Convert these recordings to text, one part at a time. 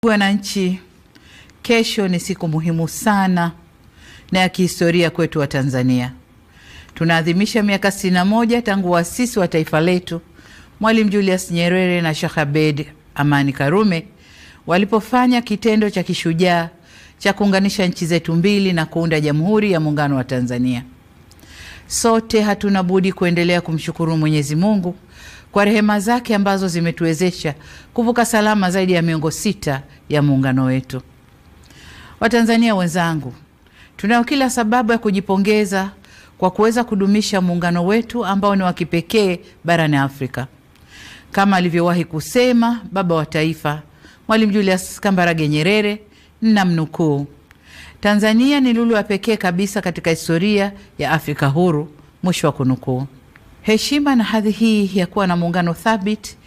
Wananchi, kesho ni siku muhimu sana na ya kihistoria kwetu wa Tanzania. Tunaadhimisha miaka 61 tangu waasisi wa taifa letu Mwalimu Julius Nyerere na Sheikh Abeid Amani Karume walipofanya kitendo cha kishujaa cha kuunganisha nchi zetu mbili na kuunda Jamhuri ya Muungano wa Tanzania. Sote hatuna budi kuendelea kumshukuru Mwenyezi Mungu kwa rehema zake ambazo zimetuwezesha kuvuka salama zaidi ya miongo 6 ya muungano wetu. Watanzania wenzangu, tunao kila sababu ya kujipongeza kwa kuweza kudumisha muungano wetu ambao ni wa kipekee barani Afrika. Kama alivyowahi kusema baba wa taifa Mwalimu Julius Kambarage Nyerere, namnukuu, Tanzania ni lulu ya pekee kabisa katika historia ya Afrika huru, mwisho wa kunukuu. Heshima na hadhi hii ya kuwa na muungano thabiti,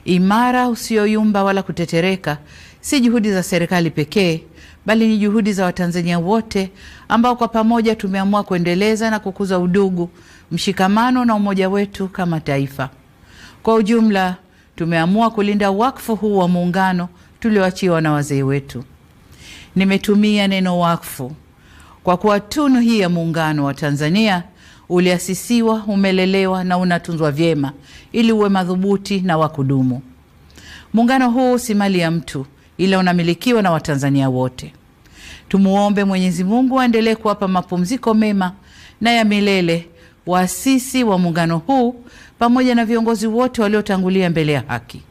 imara, usioyumba wala kutetereka, si juhudi za serikali pekee, bali ni juhudi za Watanzania wote ambao kwa pamoja tumeamua kuendeleza na kukuza udugu, mshikamano na umoja wetu kama taifa. Kwa ujumla, tumeamua kulinda wakfu huu wa muungano tulioachiwa na wazee wetu. Nimetumia neno wakfu kwa kuwa tunu hii ya muungano wa Tanzania uliasisiwa, umelelewa na unatunzwa vyema ili uwe madhubuti na wa kudumu. Muungano huu si mali ya mtu, ila unamilikiwa na Watanzania wote. Tumuombe Mwenyezi Mungu aendelee kuwapa mapumziko mema na ya milele waasisi wa muungano huu pamoja na viongozi wote waliotangulia mbele ya haki.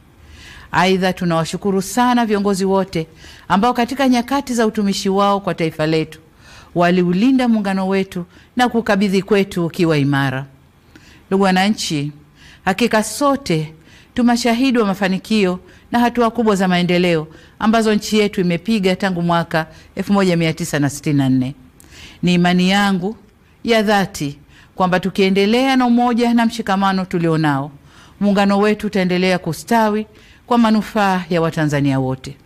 Aidha, tunawashukuru sana viongozi wote ambao katika nyakati za utumishi wao kwa taifa letu waliulinda muungano wetu na kukabidhi kwetu ukiwa imara. Ndugu wananchi, hakika sote tumashahidi wa mafanikio na hatua kubwa za maendeleo ambazo nchi yetu imepiga tangu mwaka 1964. Ni imani yangu ya dhati kwamba tukiendelea na umoja na mshikamano tulionao, muungano wetu utaendelea kustawi kwa manufaa ya Watanzania wote.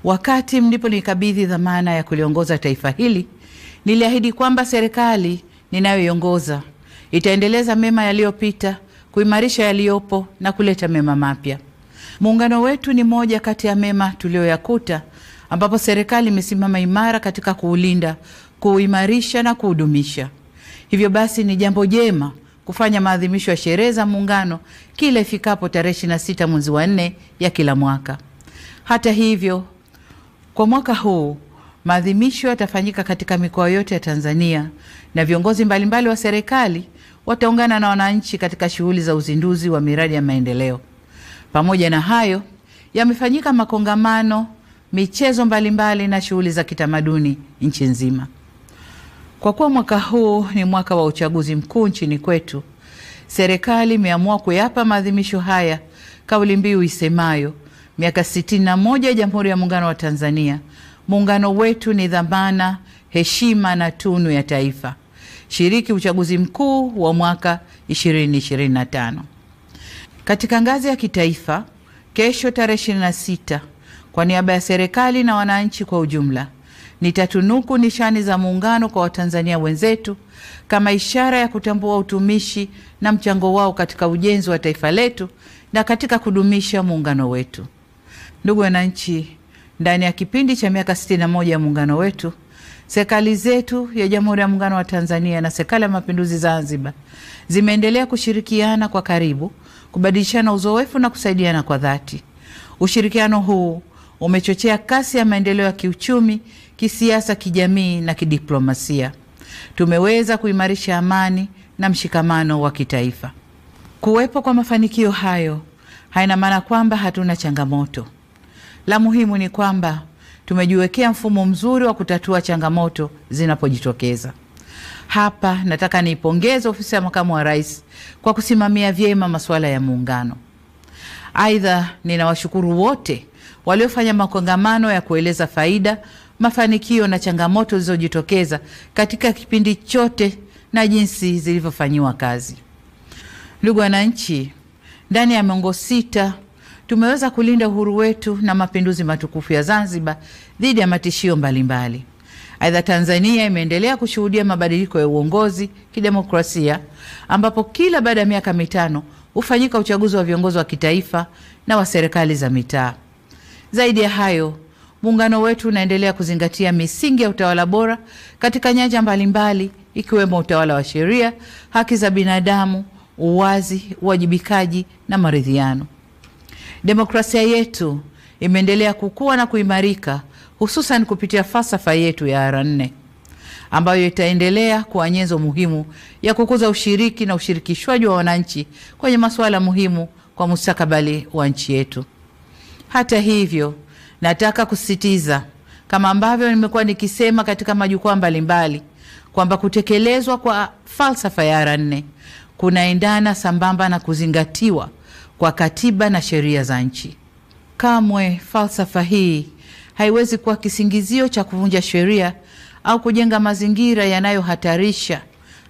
Wakati mliponikabidhi dhamana ya kuliongoza taifa hili, niliahidi kwamba serikali ninayoiongoza itaendeleza mema yaliyopita, kuimarisha yaliyopo na kuleta mema mapya. Muungano wetu ni moja kati ya mema tulioyakuta, ambapo serikali imesimama imara katika kuulinda, kuimarisha na kuudumisha. Hivyo basi ni jambo jema kufanya maadhimisho ya sherehe za muungano kila ifikapo tarehe 26 mwezi wa 4 ya kila mwaka. Hata hivyo, kwa mwaka huu maadhimisho yatafanyika katika mikoa yote ya Tanzania na viongozi mbalimbali wa serikali wataungana na wananchi katika shughuli za uzinduzi wa miradi ya maendeleo. Pamoja na hayo, yamefanyika makongamano, michezo mbalimbali na shughuli za kitamaduni nchi nzima. Kwa kuwa mwaka huu ni mwaka wa uchaguzi mkuu nchini kwetu, serikali imeamua kuyapa maadhimisho haya kauli mbiu isemayo miaka 61 ya Jamhuri ya Muungano wa Tanzania. Muungano wetu ni dhamana, heshima na tunu ya taifa. Shiriki uchaguzi mkuu wa mwaka 2025. Katika ngazi ya kitaifa, kesho tarehe 26, kwa niaba ya serikali na wananchi kwa ujumla, nitatunuku nishani za muungano kwa Watanzania wenzetu kama ishara ya kutambua utumishi na mchango wao katika ujenzi wa taifa letu na katika kudumisha muungano wetu. Ndugu wananchi, ndani ya kipindi cha miaka 61 ya muungano wetu, serikali zetu ya Jamhuri ya Muungano wa Tanzania na Serikali ya Mapinduzi Zanzibar zimeendelea kushirikiana kwa karibu, kubadilishana uzoefu na kusaidiana kwa dhati. Ushirikiano huu umechochea kasi ya maendeleo ya kiuchumi, kisiasa, kijamii na kidiplomasia. Tumeweza kuimarisha amani na mshikamano wa kitaifa. Kuwepo kwa mafanikio hayo haina maana kwamba hatuna changamoto. La muhimu ni kwamba tumejiwekea mfumo mzuri wa kutatua changamoto zinapojitokeza. Hapa nataka niipongeze ofisi ya Makamu wa Rais kwa kusimamia vyema masuala ya muungano. Aidha, ninawashukuru wote waliofanya makongamano ya kueleza faida, mafanikio na changamoto zilizojitokeza katika kipindi chote na jinsi zilivyofanyiwa kazi. Ndugu wananchi, ndani ya miongo 6 tumeweza kulinda uhuru wetu na mapinduzi matukufu ya Zanzibar dhidi ya matishio mbalimbali. Aidha, Tanzania imeendelea kushuhudia mabadiliko ya uongozi kidemokrasia, ambapo kila baada ya miaka 5 hufanyika uchaguzi wa viongozi wa kitaifa na wa serikali za mitaa. Zaidi ya hayo, muungano wetu unaendelea kuzingatia misingi ya utawala bora katika nyanja mbalimbali ikiwemo utawala wa sheria, haki za binadamu, uwazi, uwajibikaji na maridhiano. Demokrasia yetu imeendelea kukua na kuimarika, hususan kupitia falsafa yetu ya R4 ambayo itaendelea kuwa nyenzo muhimu ya kukuza ushiriki na ushirikishwaji wa wananchi kwenye masuala muhimu kwa mustakabali wa nchi yetu. Hata hivyo, nataka kusisitiza kama ambavyo nimekuwa nikisema katika majukwaa mbalimbali kwamba kutekelezwa kwa falsafa ya R4 kunaendana sambamba na kuzingatiwa kwa katiba na sheria za nchi. Kamwe falsafa hii haiwezi kuwa kisingizio cha kuvunja sheria au kujenga mazingira yanayohatarisha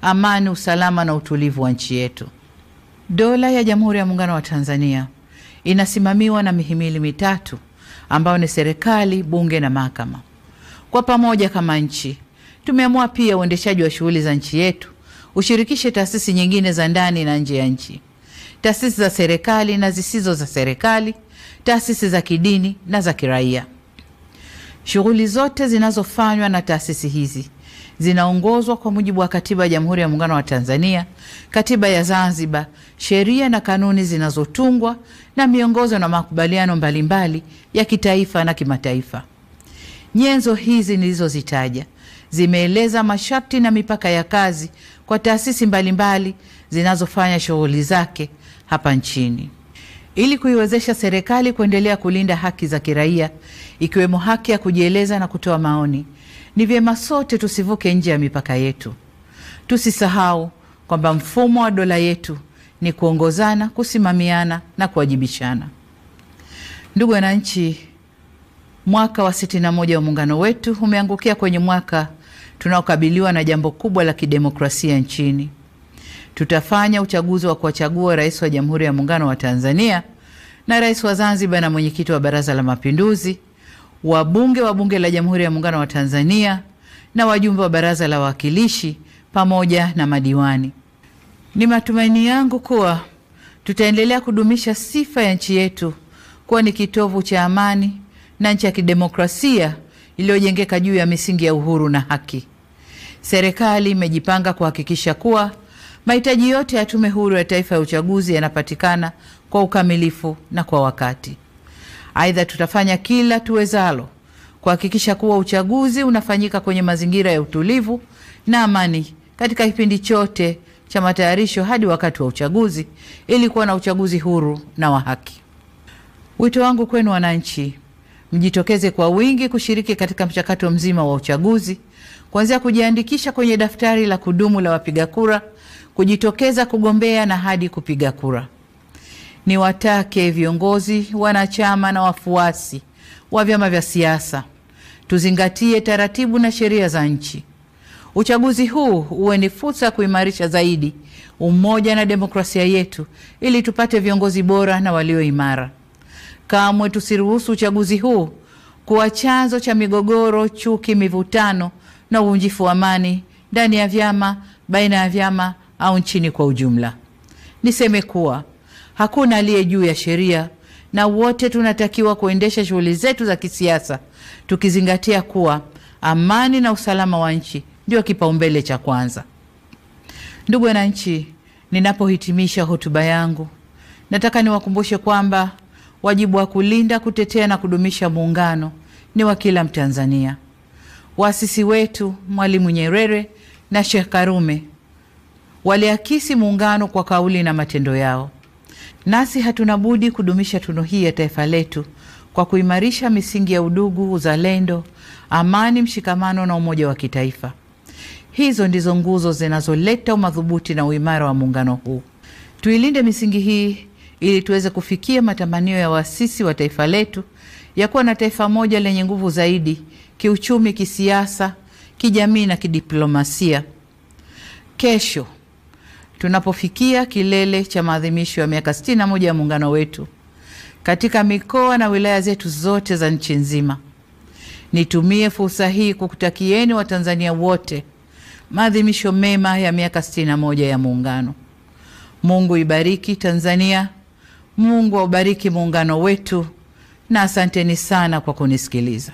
amani, usalama na utulivu wa nchi yetu. Dola ya Jamhuri ya Muungano wa Tanzania inasimamiwa na mihimili mitatu ambayo ni serikali, bunge na mahakama. Kwa pamoja kama nchi, tumeamua pia uendeshaji wa shughuli za nchi yetu ushirikishe taasisi nyingine za ndani na nje ya nchi, taasisi za serikali na zisizo za serikali, taasisi za kidini na za kiraia. Shughuli zote zinazofanywa na taasisi hizi zinaongozwa kwa mujibu wa Katiba ya Jamhuri ya Muungano wa Tanzania, Katiba ya Zanzibar, sheria na kanuni zinazotungwa na miongozo na makubaliano mbalimbali ya kitaifa na kimataifa. Nyenzo hizi nilizozitaja zimeeleza masharti na mipaka ya kazi kwa taasisi mbalimbali zinazofanya shughuli zake hapa nchini. Ili kuiwezesha serikali kuendelea kulinda haki za kiraia ikiwemo haki ya kujieleza na kutoa maoni, ni vyema sote tusivuke nje ya mipaka yetu. Tusisahau kwamba mfumo wa dola yetu ni kuongozana, kusimamiana na kuwajibishana. Ndugu wananchi, mwaka wa 61 wa muungano wetu umeangukia kwenye mwaka tunaokabiliwa na jambo kubwa la kidemokrasia nchini. Tutafanya uchaguzi wa kuwachagua rais wa Jamhuri ya Muungano wa Tanzania na rais wa Zanzibar na mwenyekiti wa Baraza la Mapinduzi, wabunge wa Bunge la Jamhuri ya Muungano wa Tanzania na wajumbe wa Baraza la Wawakilishi pamoja na madiwani. Ni matumaini yangu kuwa tutaendelea kudumisha sifa ya nchi yetu kuwa ni kitovu cha amani na nchi ya kidemokrasia iliyojengeka juu ya misingi ya uhuru na haki. Serikali imejipanga kuhakikisha kuwa mahitaji yote ya Tume Huru ya Taifa ya Uchaguzi yanapatikana kwa ukamilifu na kwa wakati. Aidha, tutafanya kila tuwezalo kuhakikisha kuwa uchaguzi unafanyika kwenye mazingira ya utulivu na amani katika kipindi chote cha matayarisho hadi wakati wa uchaguzi ili kuwa na uchaguzi huru na wa haki. Wito wangu kwenu wananchi, mjitokeze kwa wingi kushiriki katika mchakato mzima wa uchaguzi, kuanzia kujiandikisha kwenye daftari la kudumu la wapiga kura, kujitokeza kugombea na hadi kupiga kura. Niwatake viongozi, wanachama na wafuasi wa vyama vya siasa tuzingatie taratibu na sheria za nchi. Uchaguzi huu uwe ni fursa kuimarisha zaidi umoja na demokrasia yetu ili tupate viongozi bora na walio imara. Kamwe tusiruhusu uchaguzi huu kuwa chanzo cha migogoro, chuki, mivutano na uvunjifu wa amani ndani ya vyama, baina ya vyama au nchini kwa ujumla. Niseme kuwa hakuna aliye juu ya sheria na wote tunatakiwa kuendesha shughuli zetu za kisiasa tukizingatia kuwa amani na usalama wa nchi ndio kipaumbele cha kwanza. Ndugu wananchi, ninapohitimisha hotuba yangu, nataka niwakumbushe kwamba wajibu wa kulinda, kutetea na kudumisha muungano ni wa kila Mtanzania. Waasisi wetu Mwalimu Nyerere na Sheikh Karume waliakisi muungano kwa kauli na matendo yao. Nasi hatuna budi kudumisha tunu hii ya taifa letu kwa kuimarisha misingi ya udugu, uzalendo, amani, mshikamano na umoja wa kitaifa. Hizo ndizo nguzo zinazoleta umadhubuti na uimara wa muungano huu. Tuilinde misingi hii ili tuweze kufikia matamanio ya waasisi wa taifa letu ya kuwa na taifa moja lenye nguvu zaidi kiuchumi, kisiasa, kijamii na kidiplomasia. Kesho tunapofikia kilele cha maadhimisho ya miaka 61 ya muungano wetu katika mikoa na wilaya zetu zote za nchi nzima, nitumie fursa hii kukutakieni Watanzania wote maadhimisho mema ya miaka 61 ya muungano. Mungu ibariki Tanzania, Mungu aubariki muungano wetu, na asanteni sana kwa kunisikiliza.